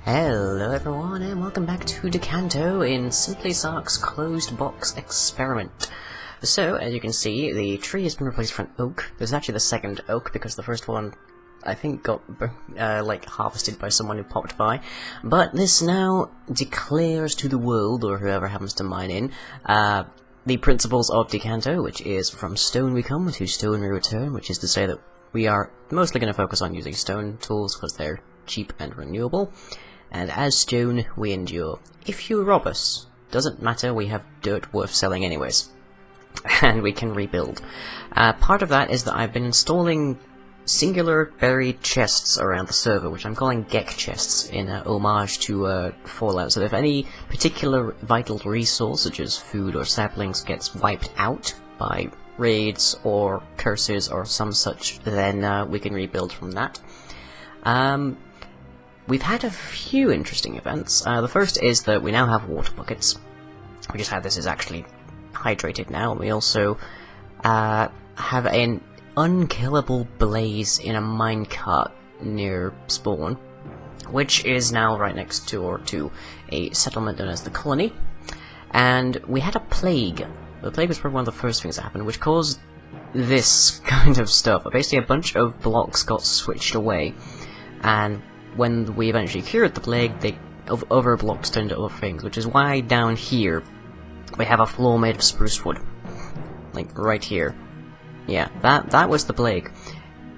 Hello everyone and welcome back to Dekanto in Simply Sark's closed box experiment. So, as you can see, the tree has been replaced for an oak. This is actually the second oak because the first one, I think, got harvested by someone who popped by. But this now declares to the world, or whoever happens to mine in, the principles of Dekanto, which is from stone we come, to stone we return, which is to say that we are mostly going to focus on using stone tools because they're cheap and renewable. And as stone, we endure. If you rob us, doesn't matter, we have dirt worth selling anyways. And we can rebuild. Part of that is that I've been installing singular buried chests around the server, which I'm calling Gek chests, in homage to Fallout. So if any particular vital resource, such as food or saplings, gets wiped out by raids or curses or some such, then we can rebuild from that. We've had a few interesting events. The first is that we now have water buckets, which is how this is actually hydrated now. And we also have an unkillable blaze in a minecart near spawn, which is now right next door to a settlement known as the Colony. And we had a plague. The plague was probably one of the first things that happened, which caused this kind of stuff. Basically, a bunch of blocks got switched away, and when we eventually cured the plague, other blocks turned into other things, which is why down here we have a floor made of spruce wood. Like, right here. Yeah, that was the plague.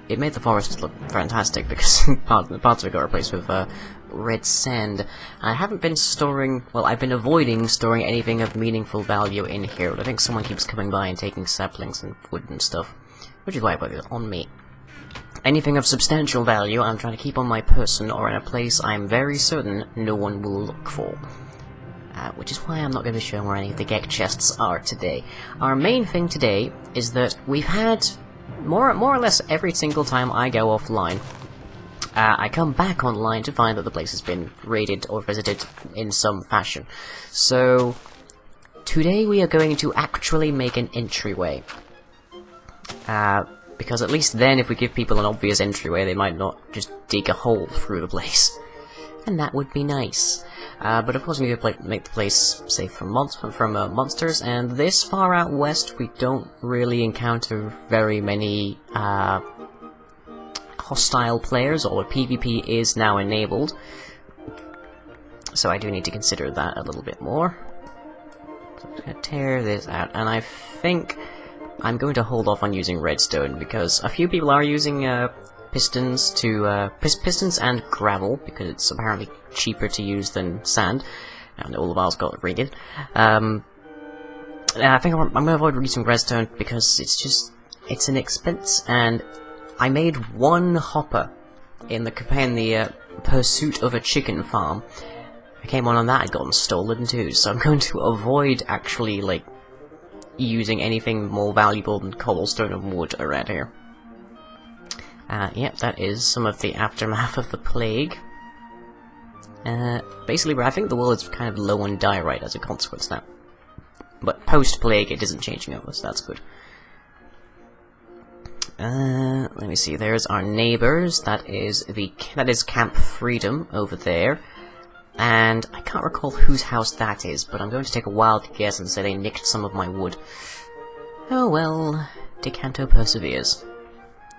It made the forest look fantastic, because parts of it got replaced with red sand. I haven't been storing, well, I've been avoiding storing anything of meaningful value in here, but I think someone keeps coming by and taking saplings and wood and stuff, which is why I put it on me. Anything of substantial value I'm trying to keep on my person or in a place I'm very certain no one will look for. Which is why I'm not going to be showing where any of the Gek chests are today. Our main thing today is that we've had, more or less every single time I go offline, I come back online to find that the place has been raided or visited in some fashion. So, today we are going to actually make an entryway. Because at least then, if we give people an obvious entryway, they might not just dig a hole through the place. And that would be nice. But of course we need to make the place safe from monsters, and this far out west we don't really encounter very many hostile players, or PvP is now enabled. So I do need to consider that a little bit more. So I'm just going to tear this out, and I think I'm going to hold off on using redstone, because a few people are using pistons and gravel, because it's apparently cheaper to use than sand, and all of ours got raided. And I think I'm going to avoid using redstone, because it's an expense, and I made one hopper in the Pursuit of a Chicken Farm. I came on that, I'd gotten stolen too, so I'm going to avoid actually, like, using anything more valuable than cobblestone and wood around here. Yep, that is some of the aftermath of the plague. Basically, I think the world is kind of low on diorite as a consequence now. But post-plague, it isn't changing over, so that's good. Let me see, there's our neighbours. That is Camp Freedom over there. And I can't recall whose house that is, but I'm going to take a wild guess and say they nicked some of my wood. Oh well, Dekanto perseveres.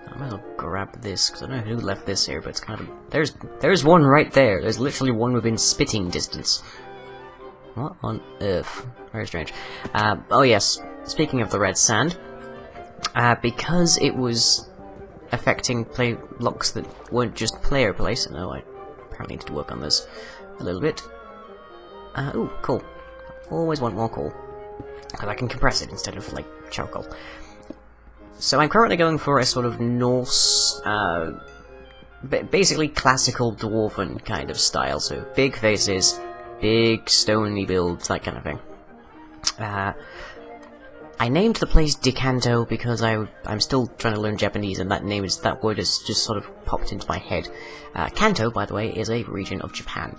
I might as well grab this, because I don't know who left this here, but it's kind of... There's one right there. There's literally one within spitting distance. What on earth? Very strange. Oh yes, speaking of the red sand, because it was affecting blocks that weren't just player place, no, I apparently need to work on this a little bit. Ooh, coal. Always want more coal. Because I can compress it instead of, like, charcoal. So I'm currently going for a sort of Norse, basically classical Dwarven kind of style. So big faces, big stony builds, that kind of thing. I named the place Dekanto because I'm still trying to learn Japanese, and that word has just sort of popped into my head. Kanto, by the way, is a region of Japan.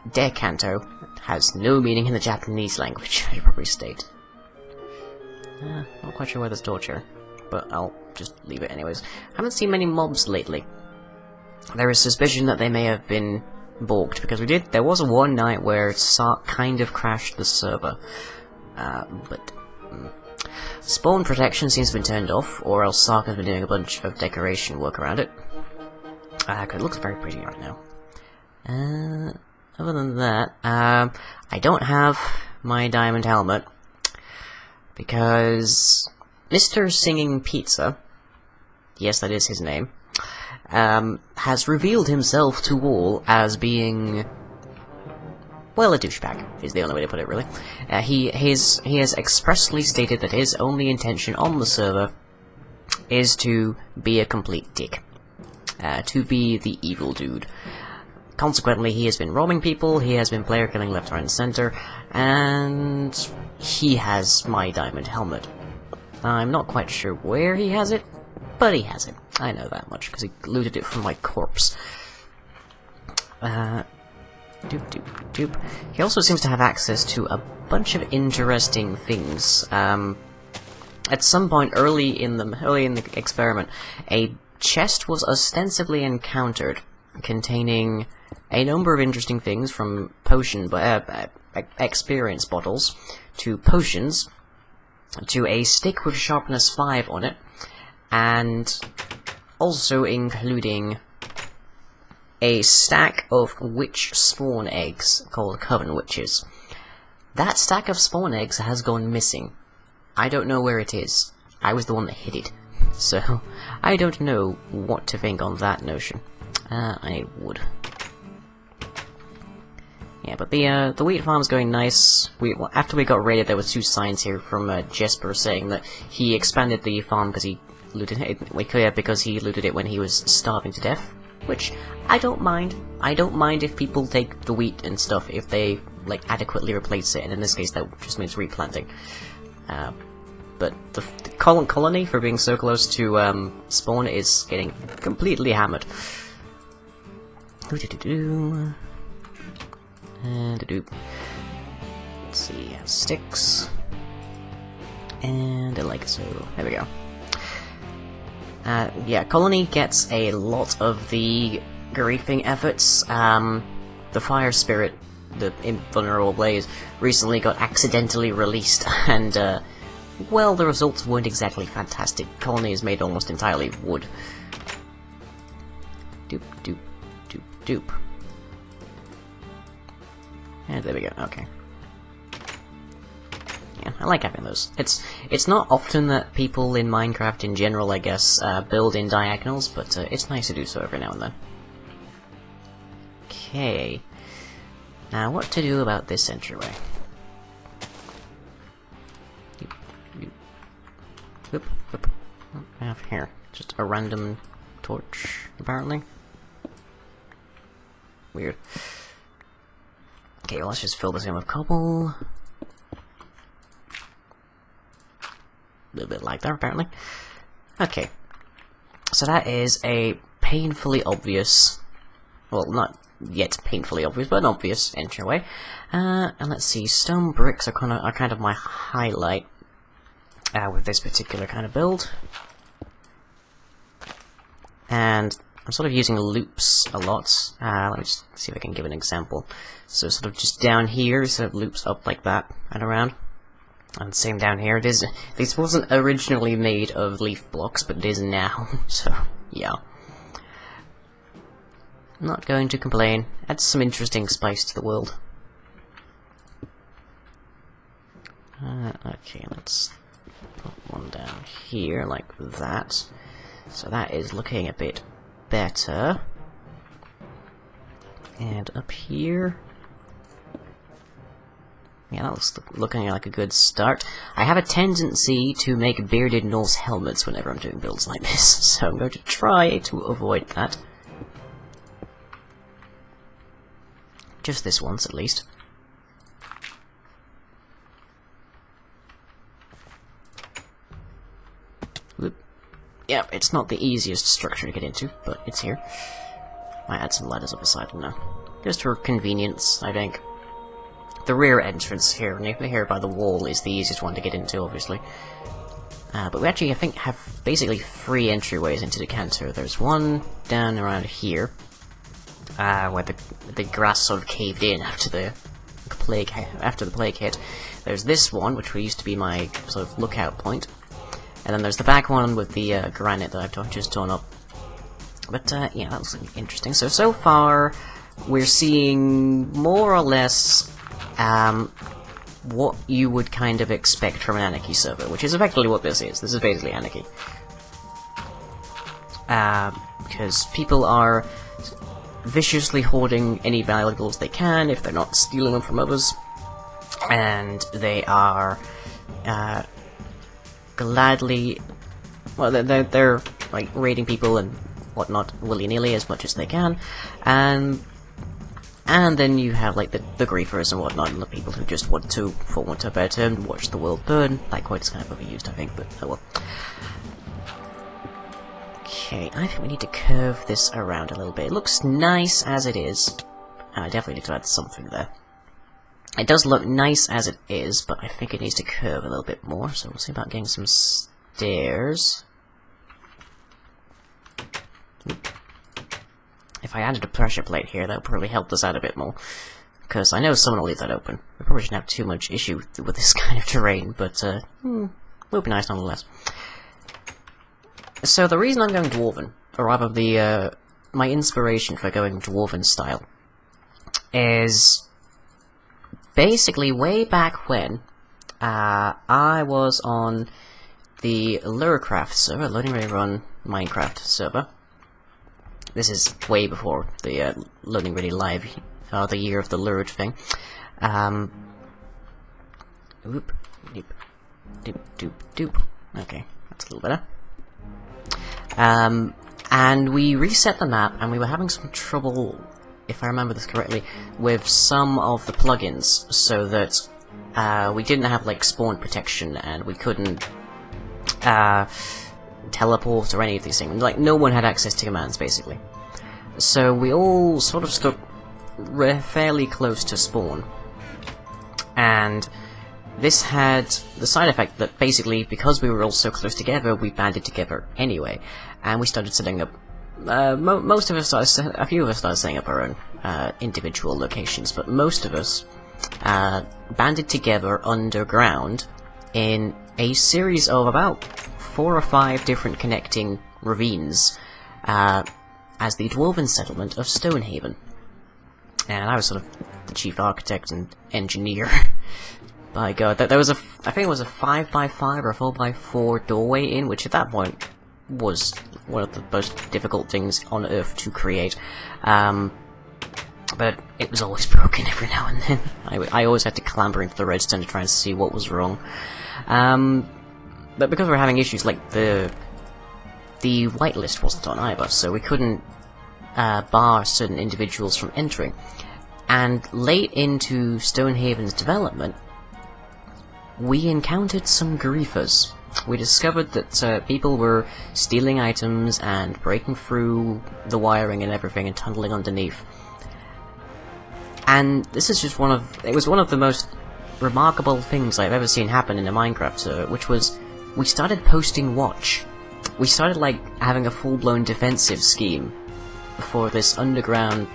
Dekanto has no meaning in the Japanese language, I should probably state. Not quite sure where there's torture, but I'll just leave it anyways. I haven't seen many mobs lately. There is suspicion that they may have been balked, because there was one night where Sark kind of crashed the server. But spawn protection seems to have been turned off, or else Sark has been doing a bunch of decoration work around it. It looks very pretty right now. Other than that, I don't have my diamond helmet, because Mr. Singing Pizza, yes, that is his name, has revealed himself to all as being, well, a douchebag, is the only way to put it, really. He has expressly stated that his only intention on the server is to be a complete dick. To be the evil dude. Consequently, he has been robbing people, he has been player killing left, right, and center, and he has my diamond helmet. I'm not quite sure where he has it, but he has it. I know that much, because he looted it from my corpse. Doop, doop, doop. He also seems to have access to a bunch of interesting things. At some point early in the experiment, a chest was ostensibly encountered containing a number of interesting things, from experience bottles to potions to a stick with sharpness 5 on it, and also including a stack of witch spawn eggs called Coven Witches. That stack of spawn eggs has gone missing. I don't know where it is. I was the one that hid it. So, I don't know what to think on that notion. I would. Yeah, but the wheat farm's going nice. After we got raided, there was 2 signs here from Jesper saying that he expanded the farm because he looted it, because he looted it when he was starving to death. Which, I don't mind. I don't mind if people take the wheat and stuff if they, like, adequately replace it, and in this case that just means replanting. But the colony, for being so close to spawn, is getting completely hammered. And let's see, sticks, and like so. There we go. Yeah, colony gets a lot of the griefing efforts. The fire spirit, the invulnerable blaze, recently got accidentally released, and well, the results weren't exactly fantastic. Colony is made almost entirely of wood. Doop, doop, doop, doop. And there we go, okay. Yeah, I like having those. It's not often that people in Minecraft in general, I guess, build in diagonals, but it's nice to do so every now and then. Okay. Now, what to do about this entryway? Whoop, whoop. What do I have here? Just a random torch, apparently. Weird. Okay, well, let's just fill this in with cobble. A little bit like that, apparently. Okay. So that is a painfully obvious... well, not yet painfully obvious, but an obvious entryway. And let's see, stone bricks are kind of my highlight with this particular kind of build. And I'm sort of using loops a lot. Let me just see if I can give an example. So sort of just down here, so it loops up like that and around. And same down here. This wasn't originally made of leaf blocks, but it is now. So, yeah. Not going to complain. Adds some interesting spice to the world. Okay, let's put one down here like that. So that is looking a bit better. And up here... yeah, that looks looking like a good start. I have a tendency to make bearded Norse helmets whenever I'm doing builds like this, so I'm going to try to avoid that. Just this once, at least. Whoop. Yep, it's not the easiest structure to get into, but it's here. Might add some ladders up the side, I don't know. Just for convenience, I think. The rear entrance here by the wall is the easiest one to get into, obviously. But we actually, I think, have basically 3 entryways into Dekanto. There's one down around here, where the grass sort of caved in after the plague hit. There's this one, which used to be my sort of lookout point, and then there's the back one with the granite that I've just torn up. But yeah, that looks interesting. So far, we're seeing more or less what you would kind of expect from an Anarchy server, which is effectively what this is. This is basically Anarchy. Because people are viciously hoarding any valuables they can if they're not stealing them from others, and they are gladly, well, they're like raiding people and whatnot willy-nilly as much as they can, and then you have like the griefers and whatnot, and the people who just want to, for want of a better term, watch the world burn. That quote is kind of overused, I think, but oh well. Okay, I think we need to curve this around a little bit. It looks nice as it is. I definitely need to add something there. It does look nice as it is, but I think it needs to curve a little bit more, so we'll see about getting some stairs. If I added a pressure plate here, that would probably help us out a bit more. Because I know someone will leave that open. We probably shouldn't have too much issue with this kind of terrain, but will be nice nonetheless. So the reason I'm going Dwarven, or rather my inspiration for going Dwarven style, is basically way back when I was on the Lurecraft server, Loading Ready Run Minecraft server. This is way before the Loading Ready Live, the year of the Lured thing. Oop, doop, doop, doop, doop. Okay, that's a little better. And we reset the map, and we were having some trouble, if I remember this correctly, with some of the plugins, so that we didn't have like spawn protection, and we couldn't teleport or any of these things. Like, no one had access to commands, basically. So we all sort of stuck fairly close to spawn, and this had the side effect that basically, because we were all so close together, we banded together anyway, and we started setting up, most of us started, a few of us started setting up our own individual locations, but most of us banded together underground in a series of about 4 or 5 different connecting ravines as the Dwarven settlement of Stonehaven. And I was sort of the chief architect and engineer. By God, there was I think it was a 5x5 or a 4x4 doorway in, which at that point was one of the most difficult things on Earth to create. But it was always broken every now and then. I always had to clamber into the redstone to try and see what was wrong. But because we were having issues, like the whitelist wasn't on either, so we couldn't bar certain individuals from entering. And late into Stonehaven's development, we encountered some griefers. We discovered that people were stealing items and breaking through the wiring and everything and tunneling underneath. And this is just it was one of the most remarkable things I've ever seen happen in a Minecraft server, which was, we started posting watch. We started, like, having a full-blown defensive scheme for this underground,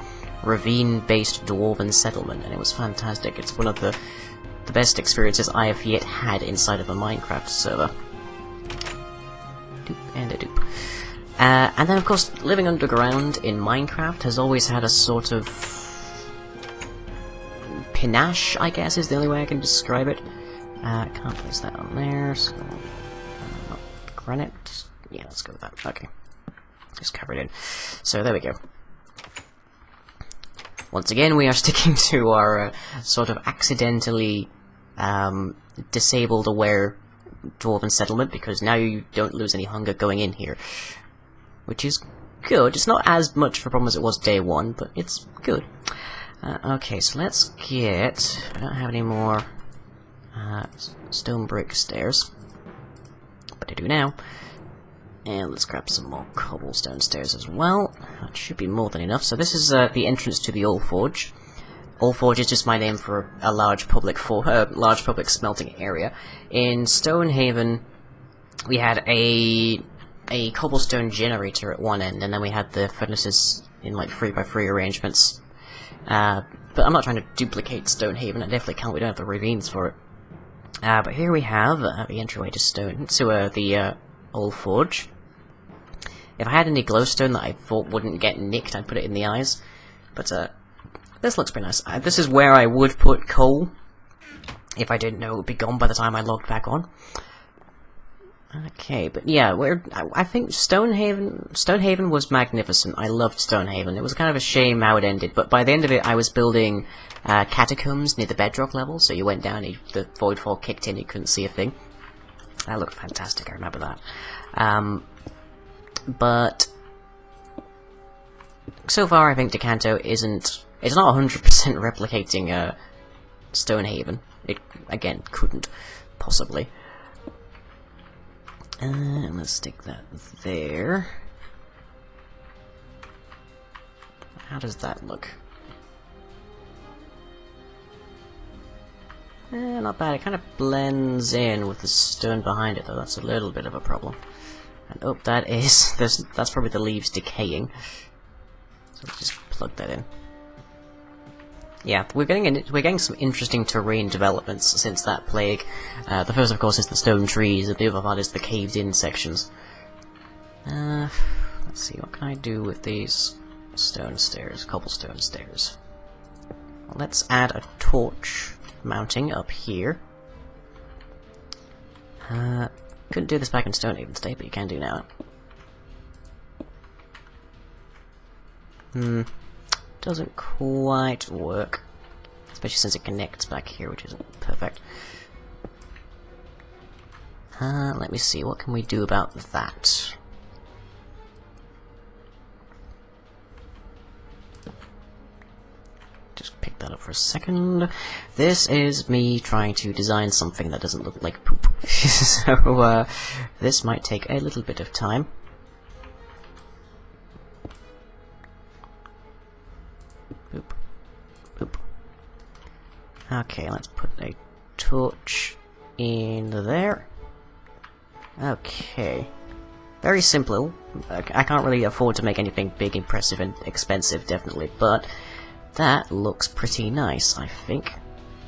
ravine-based Dwarven settlement, and it was fantastic. It's one of the best experiences I have yet had inside of a Minecraft server. Doop and a doop. And then, of course, living underground in Minecraft has always had a sort of panache, I guess, is the only way I can describe it. Can't place that on there, so... granite? Yeah, let's go with that. Okay. Just cover it in. So, there we go. Once again, we are sticking to our sort of accidentally disabled aware Dwarven settlement, because now you don't lose any hunger going in here. Which is good. It's not as much of a problem as it was day 1, but it's good. Okay, so let's get... I don't have any more stone brick stairs, but I do now. And let's grab some more cobblestone stairs as well. That should be more than enough. So this is the entrance to the Old Forge. Old Forge is just my name for a large public smelting area. In Stonehaven, we had a a cobblestone generator at one end, and then we had the furnaces in like 3x3 arrangements. But I'm not trying to duplicate Stonehaven. I definitely can't. We don't have the ravines for it. But here we have the entryway to the old forge. If I had any glowstone that I thought wouldn't get nicked, I'd put it in the eyes. But this looks pretty nice. This is where I would put coal if I didn't know it would be gone by the time I logged back on. Okay, but yeah, I think Stonehaven was magnificent. I loved Stonehaven. It was kind of a shame how it ended, but by the end of it, I was building catacombs near the bedrock level, so you went down, the voidfall kicked in, you couldn't see a thing. That looked fantastic, I remember that. But so far, I think Dekanto it's not 100% replicating Stonehaven. It, again, couldn't possibly. Let's stick that there. How does that look? Not bad. It kind of blends in with the stone behind it, though. That's a little bit of a problem. And oh, that's probably the leaves decaying. So let's just plug that in. Yeah, we're getting some interesting terrain developments since that plague. The first, of course, is the stone trees, and the other part is the caved-in sections. Let's see, what can I do with these stone stairs, cobblestone stairs? Well, let's add a torch mounting up here. Couldn't do this back in Stonehaven State, but you can do now. Doesn't quite work, especially since it connects back here, which isn't perfect. Let me see, what can we do about that? Just pick that up for a second. This is me trying to design something that doesn't look like poop. So, this might take a little bit of time. Boop. Boop. Okay, let's put a torch in there. Okay. Very simple. I can't really afford to make anything big, impressive, and expensive, definitely, but that looks pretty nice, I think.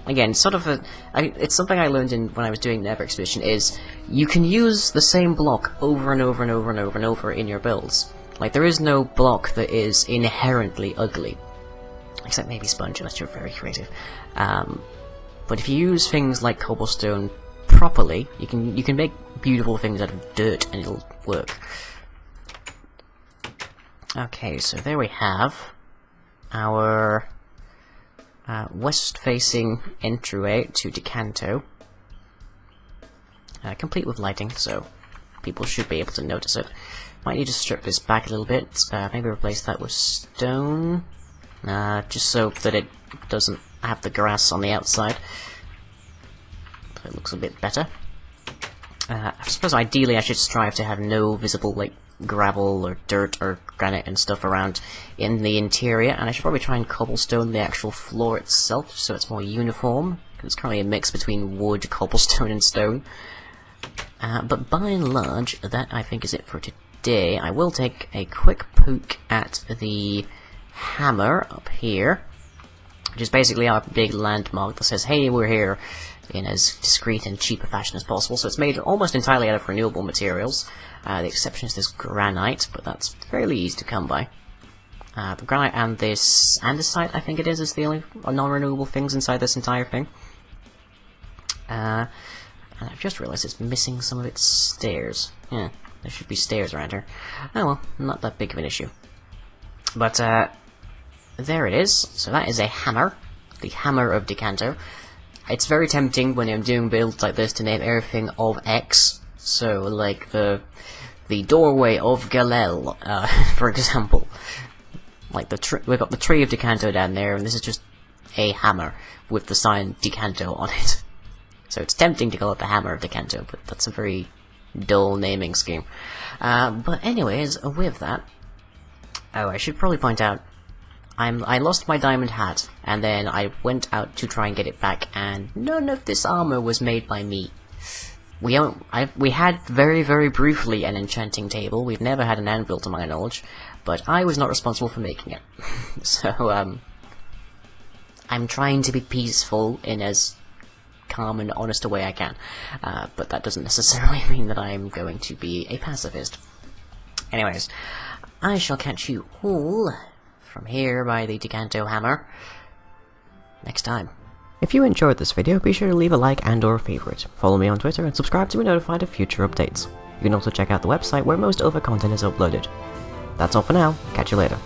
Again, sort of it's something I learned when I was doing Nether Expedition, is you can use the same block over and over and over and over and over in your builds. Like, there is no block that is inherently ugly. Except maybe sponge, unless you're very creative. But if you use things like cobblestone properly, you can make beautiful things out of dirt, and it'll work. Okay, so there we have our west-facing entryway to Dekanto, complete with lighting, so people should be able to notice it. Might need to strip this back a little bit. Maybe replace that with stone. Just so that it doesn't have the grass on the outside. So it looks a bit better. I suppose ideally I should strive to have no visible, like, gravel or dirt or granite and stuff around in the interior, and I should probably try and cobblestone the actual floor itself so it's more uniform, because it's currently a mix between wood, cobblestone, and stone. But by and large, that I think is it for today. I will take a quick poke at the hammer up here, which is basically our big landmark that says, hey, we're here, in as discreet and cheap a fashion as possible. So it's made almost entirely out of renewable materials. The exception is this granite, but that's fairly easy to come by. The granite and this andesite, I think it is the only non-renewable things inside this entire thing. And I've just realized it's missing some of its stairs. Yeah, there should be stairs around here. Oh well, not that big of an issue. But, there it is. So that is a hammer. The Hammer of Dekanto. It's very tempting when I'm doing builds like this to name everything of X. So, like, the doorway of Galel, for example. Like, we've got the tree of Dekanto down there, and this is just a hammer with the sign Dekanto on it. So it's tempting to call it the Hammer of Dekanto, but that's a very dull naming scheme. But anyways, with that, oh, I should probably point out, I lost my diamond hat, and then I went out to try and get it back, and none of this armor was made by me. we had very, very briefly an enchanting table. We've never had an anvil to my knowledge, but I was not responsible for making it. So, I'm trying to be peaceful in as calm and honest a way I can, but that doesn't necessarily mean that I'm going to be a pacifist. Anyways, I shall catch you all from here by the Dekanto hammer next time. If you enjoyed this video, be sure to leave a like and or favorite, follow me on Twitter, and subscribe to be notified of future updates. You can also check out the website where most other content is uploaded. That's all for now, catch you later.